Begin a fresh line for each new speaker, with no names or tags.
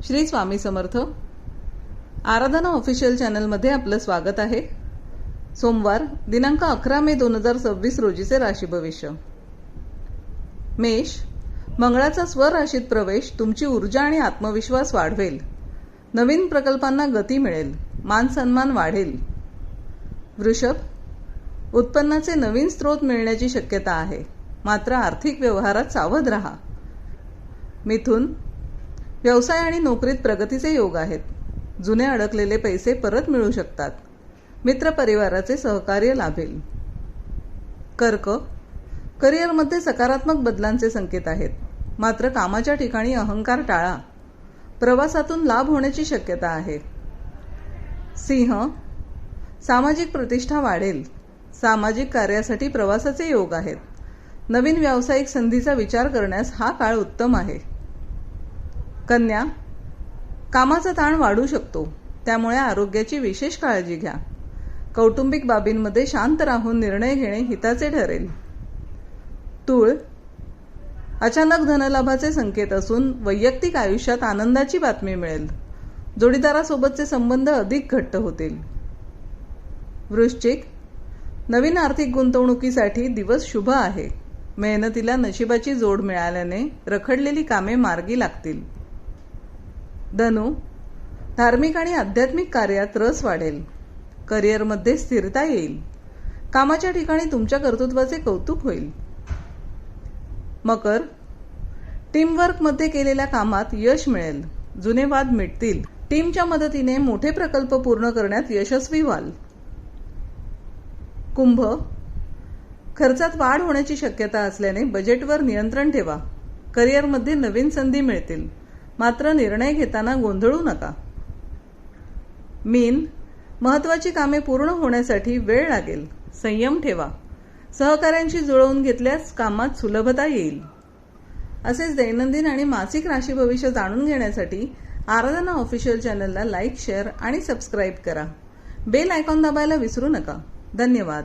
श्री स्वामी समर्थ. आराधना official चॅनलमध्ये आपलं स्वागत आहे. सोमवार दिनांक 11 मे 2026 रोजीचे राशी भविष्य. मेष, मंगळाचा स्वराशीत प्रवेश तुमची ऊर्जा आणि आत्मविश्वास वाढवेल. नवीन प्रकल्पांना गती मिळेल. मान सन्मान वाढेल. वृषभ, उत्पन्नाचे नवीन स्रोत मिळण्याची शक्यता आहे, मात्र आर्थिक व्यवहारात सावध राहा. मिथुन, व्यवसाय आणि नोकरीत प्रगतीचे योग आहेत. जुने अडकलेले पैसे परत मिळू शकतात. मित्रपरिवाराचे सहकार्य लाभेल. कर्क, करिअरमध्ये सकारात्मक बदलांचे संकेत आहेत, मात्र कामाच्या ठिकाणी अहंकार टाळा. प्रवासातून लाभ होण्याची शक्यता आहे. सिंह, सामाजिक प्रतिष्ठा वाढेल. सामाजिक कार्यासाठी प्रवासाचे योग आहेत. नवीन व्यावसायिक संधीचा विचार करण्यास हा काळ उत्तम आहे. कन्या, कामाचा ताण वाढू शकतो, त्यामुळे आरोग्याची विशेष काळजी घ्या. कौटुंबिक बाबींमध्ये शांत राहून निर्णय घेणे हिताचे ठरेल. तूळ, अचानक धनलाभाचे संकेत असून वैयक्तिक आयुष्यात आनंदाची बातमी मिळेल. जोडीदारासोबतचे संबंध अधिक घट्ट होतील. वृश्चिक, नवीन आर्थिक गुंतवणुकीसाठी दिवस शुभ आहे. मेहनतीला नशिबाची जोड मिळाल्याने रखडलेली कामे मार्गी लागतील. धनु, धार्मिक आणि आध्यात्मिक कार्यात रस वाढेल. करिअरमध्ये स्थिरता येईल. कामाच्या ठिकाणी तुमच्या कर्तृत्वाचे कौतुक होईल. मकर, टीमवर्कमध्ये केलेल्या कामात यश मिळेल. जुने वाद मिटतील. टीमच्या मदतीने मोठे प्रकल्प पूर्ण करण्यात यशस्वी व्हाल. कुंभ, खर्चात वाढ होण्याची शक्यता असल्याने बजेटवर नियंत्रण ठेवा. करिअरमध्ये नवीन संधी मिळतील, मात्र निर्णय घेताना गोंधळू नका. मीन, महत्त्वाची कामे पूर्ण होण्यासाठी वेळ लागेल. संयम ठेवा. सहकाऱ्यांशी जुळवून घेतल्यास कामात सुलभता येईल. असेच दैनंदिन आणि मासिक राशी भविष्य जाणून घेण्यासाठी आराधना ऑफिशियल चॅनलला लाईक, शेअर आणि सबस्क्राईब करा. बेल आयकॉन दाबायला विसरू नका. धन्यवाद.